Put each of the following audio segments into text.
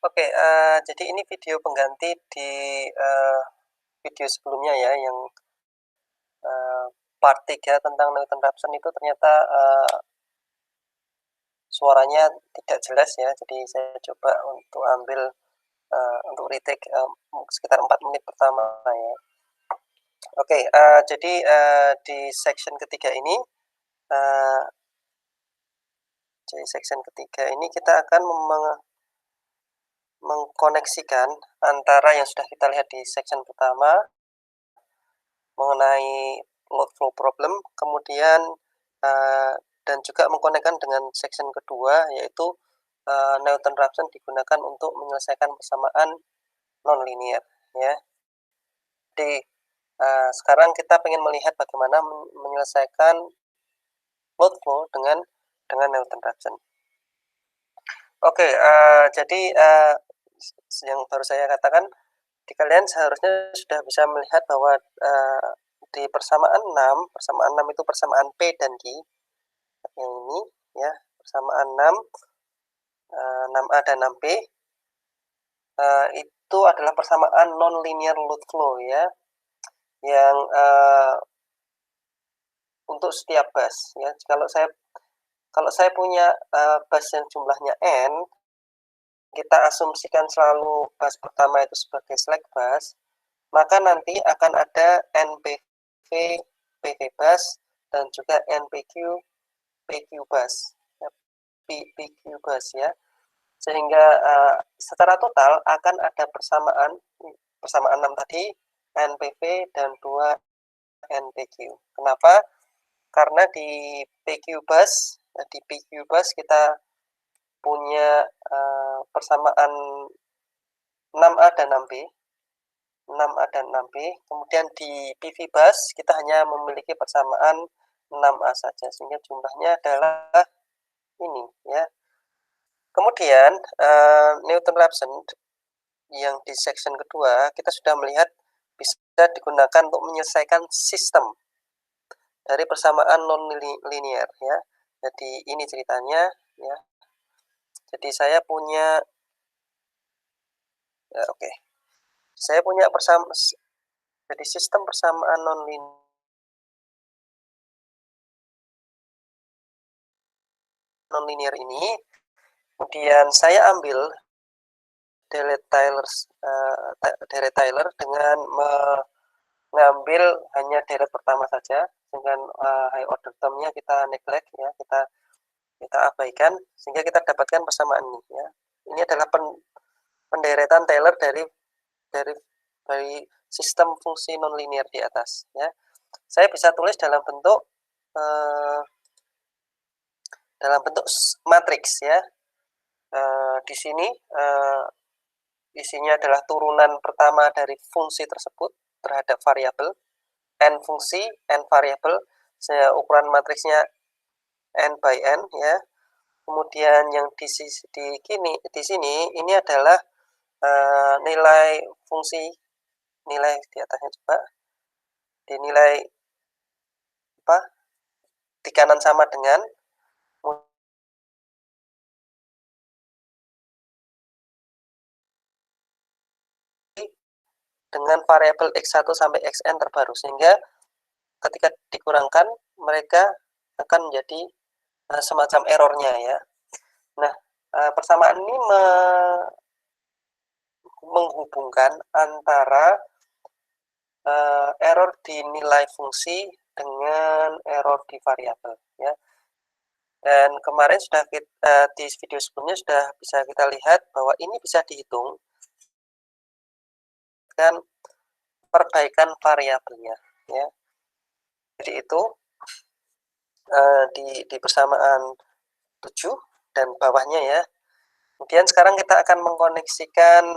Oke, jadi ini video pengganti di, video sebelumnya ya yang, eee, part 3 tentang Newton Raphson itu ternyata, suaranya tidak jelas ya. Jadi saya coba untuk ambil, untuk retake, sekitar 4 menit pertama ya. Oke, jadi, di section ketiga ini, eee, section ketiga ini kita akan mengkoneksikan antara yang sudah kita lihat di section pertama mengenai load flow problem, kemudian, dan juga mengkonekkan dengan section kedua, yaitu, Newton Raphson digunakan untuk menyelesaikan persamaan nonlinear, ya. Jadi, sekarang kita ingin melihat bagaimana menyelesaikan load flow dengan Newton Raphson. Oke, jadi, yang baru saya katakan, kalian seharusnya sudah bisa melihat bahwa, di persamaan 6 itu persamaan P dan Q, yang ini ya, persamaan 6, 6A dan 6P, itu adalah persamaan nonlinear load flow ya, yang, untuk setiap bus ya. Kalau saya punya, bus yang jumlahnya n, kita asumsikan selalu bus pertama itu sebagai slack bus, maka nanti akan ada NPV PV bus dan juga NPQ PQ bus, ya, PQ bus ya. Sehingga, secara total akan ada persamaan 6 tadi, NPV dan 2 NPQ. Kenapa? Karena di PQ bus kita punya, persamaan 6A dan 6B, 6A dan 6B. Kemudian di PV bus kita hanya memiliki persamaan 6A saja, sehingga jumlahnya adalah ini ya. Kemudian, Newton Raphson yang di section kedua, kita sudah melihat bisa digunakan untuk menyelesaikan sistem dari persamaan non-linear ya. Jadi ini ceritanya ya. Jadi saya punya, oke. Saya punya jadi sistem persamaan non-linear ini, kemudian saya ambil deret Taylor dengan mengambil hanya deret pertama saja, dengan high order term-nya kita neglect ya, kita abaikan, sehingga kita dapatkan persamaan ini ya. Ini adalah penderetan Taylor dari sistem fungsi nonlinear di atas ya. Saya bisa tulis dalam bentuk matriks ya. Di sini isinya adalah turunan pertama dari fungsi tersebut terhadap variabel, n fungsi, n variabel, ukuran matriksnya n by n ya. Kemudian yang di sini ini adalah nilai fungsi, nilai di atasnya coba, dinilai apa? Di kanan sama dengan variabel x1 sampai xn terbaru, sehingga ketika dikurangkan mereka akan menjadi semacam errornya ya. Nah, persamaan ini menghubungkan antara error di nilai fungsi dengan error di variabel ya. Dan kemarin sudah di video sebelumnya sudah bisa kita lihat bahwa ini bisa dihitung dengan perbaikan variabelnya ya. Jadi itu di persamaan 7 dan bawahnya ya. Kemudian sekarang kita akan mengkoneksikan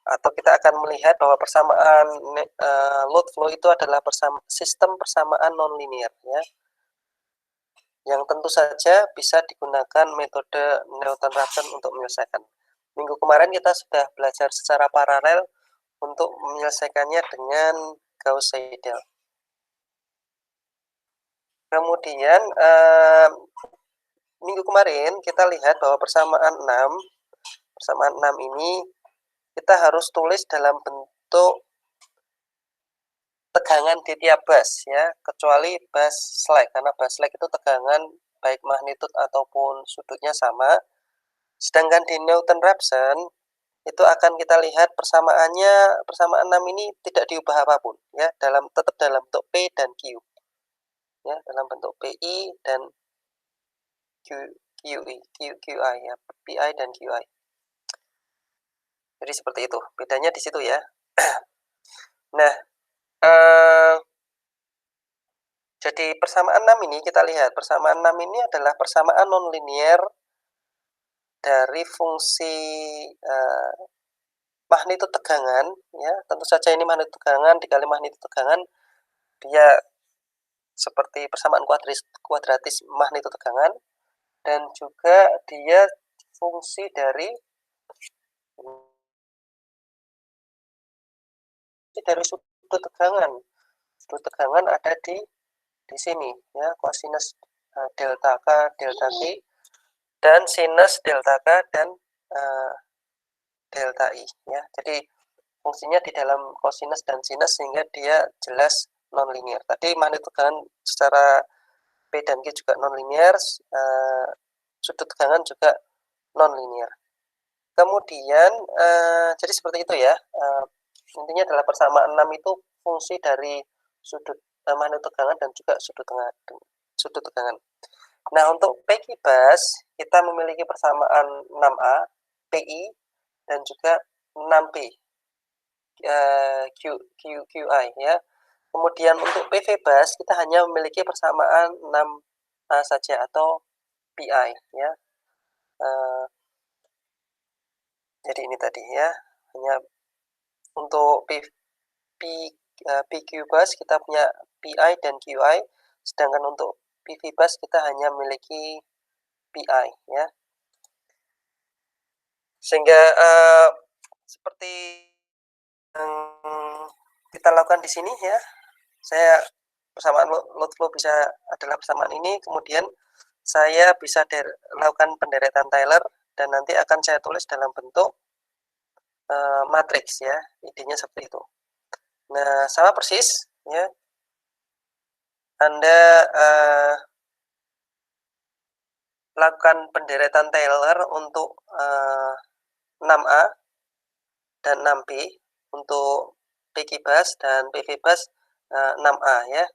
atau kita akan melihat bahwa persamaan load flow itu adalah sistem persamaan nonlinear ya, yang tentu saja bisa digunakan metode Newton Raphson untuk menyelesaikan. Minggu kemarin kita sudah belajar secara paralel untuk menyelesaikannya dengan Gauss-Seidel. Kemudian minggu kemarin kita lihat bahwa persamaan 6 persamaan 6 ini kita harus tulis dalam bentuk tegangan di tiap bus ya, kecuali bus slack, karena bus slack itu tegangan baik magnitude ataupun sudutnya sama. Sedangkan di Newton-Raphson itu akan kita lihat persamaan 6 ini tidak diubah apapun ya, tetap dalam bentuk P dan Q. Ya, dalam bentuk PI dan QI ya, PI dan QI. Jadi seperti itu, bedanya di situ ya. Nah, jadi persamaan 6 ini kita lihat, persamaan 6 ini adalah persamaan nonlinier dari fungsi magnitudo tegangan ya. Tentu saja ini magnitudo tegangan dikali magnitudo tegangan, dia seperti persamaan kuadratis magnitudo tegangan, dan juga dia fungsi dari sudut tegangan. Sudut tegangan ada di sini ya, kosinus delta K delta T dan sinus delta K dan delta I ya. Jadi fungsinya di dalam kosinus dan sinus sehingga dia jelas nonlinear. Tadi magnitudo tegangan secara P dan Q juga nonlinear, sudut tegangan juga nonlinear. Kemudian jadi seperti itu ya. Intinya adalah persamaan 6 itu fungsi dari sudut magnitudo tegangan dan juga sudut tegangan. Nah, untuk PQ bus kita memiliki persamaan 6A, PI dan juga 6P QI ya. Kemudian untuk PV bus kita hanya memiliki persamaan 6A saja atau PI ya. Jadi ini tadi ya, hanya untuk PQ bus kita punya PI dan QI, sedangkan untuk PV bus kita hanya memiliki PI ya. Sehingga seperti yang kita lakukan di sini ya, saya persamaan load flow adalah persamaan ini, kemudian saya bisa lakukan penderetan Taylor dan nanti akan saya tulis dalam bentuk matriks ya, idenya seperti itu. Nah, sama persis ya, Anda lakukan penderetan Taylor untuk 6A dan 6B, untuk PQ bus dan PV bus 6A ya,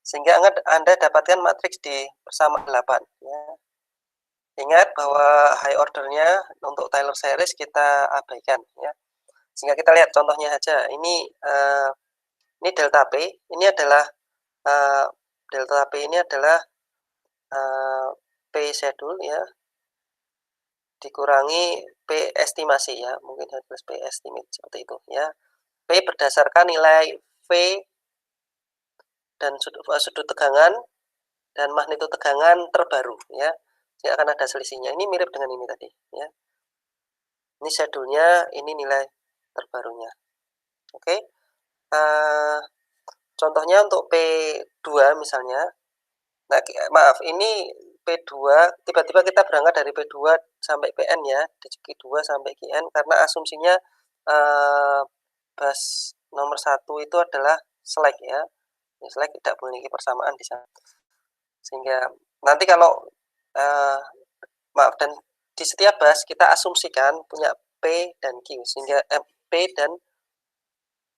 sehingga Anda dapatkan matriks di persamaan 8 ya. Ingat bahwa high ordernya untuk Taylor series kita abaikan ya. Sehingga kita lihat contohnya aja. Ini delta P, ini adalah delta P ini adalah P schedule ya, dikurangi P estimasi ya, mungkin harus P estimate seperti itu ya. P berdasarkan nilai V dan sudut tegangan dan magnitudo tegangan terbaru ya. Jadi akan ada selisihnya. Ini mirip dengan ini tadi ya. Ini schedule-nya, ini nilai terbarunya. Oke. Contohnya untuk P2 misalnya. Nah, maaf, ini P2 tiba-tiba kita berangkat dari P2 sampai PN ya, dari Q2 sampai QN, karena asumsinya bus nomor 1 itu adalah slack ya. Slack tidak memiliki persamaan di sana. Sehingga nanti kalau maaf, dan di setiap bus kita asumsikan punya P dan Q, sehingga P dan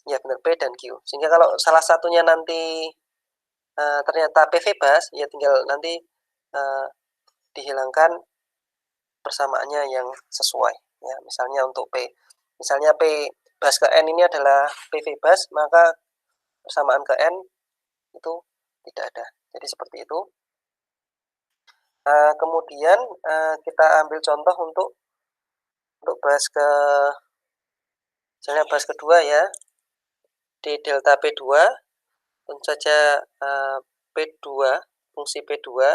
ya benar P dan Q. Sehingga kalau salah satunya nanti ternyata PV bus, ya tinggal nanti dihilangkan persamaannya yang sesuai ya. Misalnya untuk P, misalnya P bus ke N ini adalah PV bus, maka persamaan ke N itu tidak ada. Jadi seperti itu. Kemudian kita ambil contoh untuk bus ke, misalnya bus kedua ya, di delta P2 tentu saja P2, fungsi P2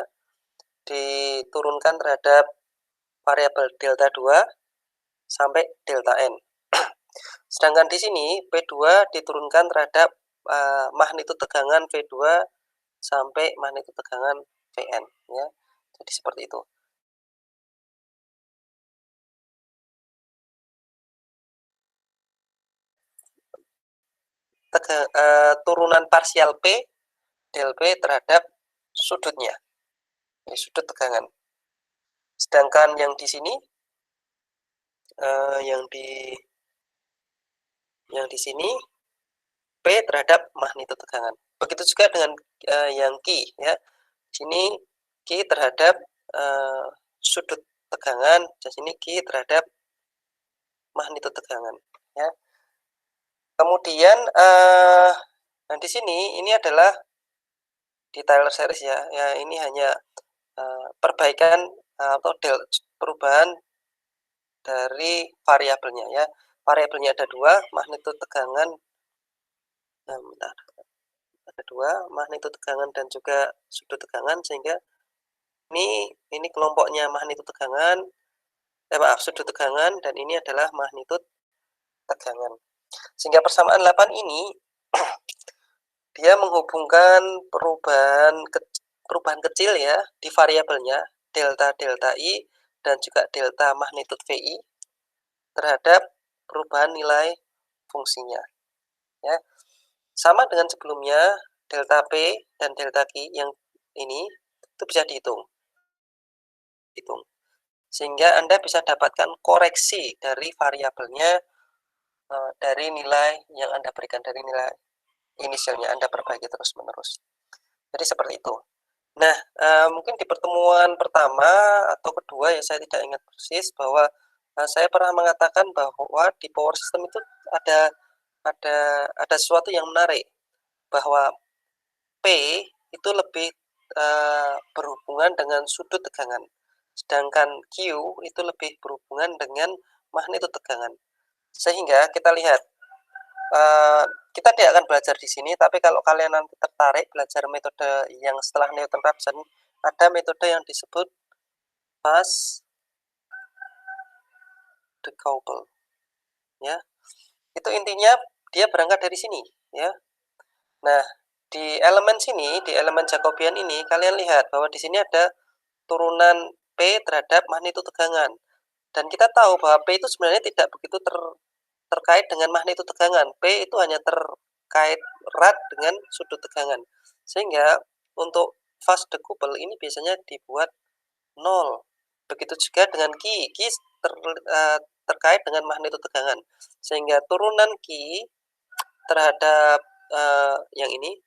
diturunkan terhadap variabel delta 2 sampai delta N. Sedangkan di sini P2 diturunkan terhadap magnitudo tegangan V2 sampai magnitudo tegangan Vn ya. Jadi seperti itu. turunan parsial P del P terhadap sudutnya, sudut tegangan. Sedangkan yang di sini, yang di sini P terhadap magnitudo tegangan. Begitu juga dengan yang Q, ya. Sini Q terhadap sudut tegangan, dan sini Q terhadap magnitudo tegangan, ya. Kemudian nah di sini ini adalah di Taylor series, ya. Ya, ini hanya perbaikan atau perubahan dari variabelnya, ya. Variabelnya ada dua, magnitudo tegangan, bentar, ada dua, magnitudo tegangan dan juga sudut tegangan, sehingga ini kelompoknya magnitudo tegangan, maaf, sudut tegangan, dan ini adalah magnitudo tegangan. Sehingga persamaan 8 ini dia menghubungkan perubahan kecil, ya, di variabelnya delta I dan juga delta magnitudo VI terhadap perubahan nilai fungsinya, ya. Sama dengan sebelumnya, delta P dan delta Q yang ini itu bisa dihitung. Sehingga Anda bisa dapatkan koreksi dari variabelnya dari nilai yang Anda berikan, dari nilai inisialnya Anda perbaiki terus-menerus. Jadi seperti itu. Nah, mungkin di pertemuan pertama atau kedua, ya, saya tidak ingat persis, bahwa saya pernah mengatakan bahwa di power system itu ada sesuatu yang menarik, bahwa P itu lebih berhubungan dengan sudut tegangan, sedangkan Q itu lebih berhubungan dengan magnitudo tegangan. Sehingga kita lihat, kita tidak akan belajar di sini, tapi kalau kalian nanti tertarik belajar metode yang setelah Newton-Raphson, ada metode yang disebut fast decouple, ya. Itu intinya dia berangkat dari sini, ya. Nah, di elemen sini, di elemen Jacobian ini, kalian lihat bahwa di sini ada turunan P terhadap magnitudo tegangan. Dan kita tahu bahwa P itu sebenarnya tidak begitu terkait dengan magnitudo tegangan. P itu hanya terkait erat dengan sudut tegangan. Sehingga untuk fast decouple ini biasanya dibuat 0. Begitu juga dengan Q. Terkait dengan magnitudo tegangan. Sehingga turunan Q terhadap yang ini,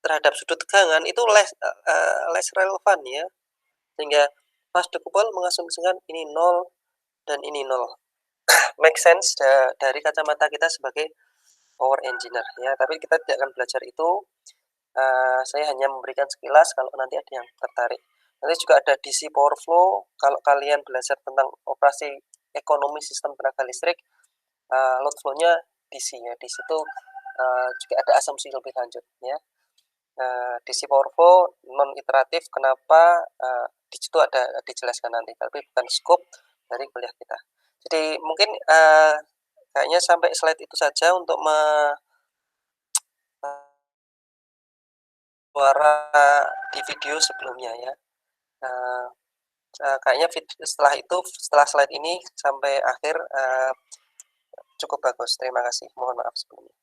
terhadap sudut tegangan itu less relevan, ya. Sehingga fast decouple mengasumsikan ini 0 dan ini 0. Make sense dari kacamata kita sebagai power engineer, ya. Tapi kita tidak akan belajar itu. Saya hanya memberikan sekilas kalau nanti ada yang tertarik. Nanti juga ada DC power flow. Kalau kalian belajar tentang operasi ekonomi sistem tenaga listrik, load flow-nya DC, ya. Di situ juga ada asumsi lebih lanjut, ya. DC power flow non iteratif, kenapa di situ ada dijelaskan nanti, tapi bukan scope dari kuliah kita. Jadi mungkin kayaknya sampai slide itu saja untuk suara di video sebelumnya, ya. Kayaknya setelah slide ini sampai akhir cukup bagus. Terima kasih. Mohon maaf sebelumnya.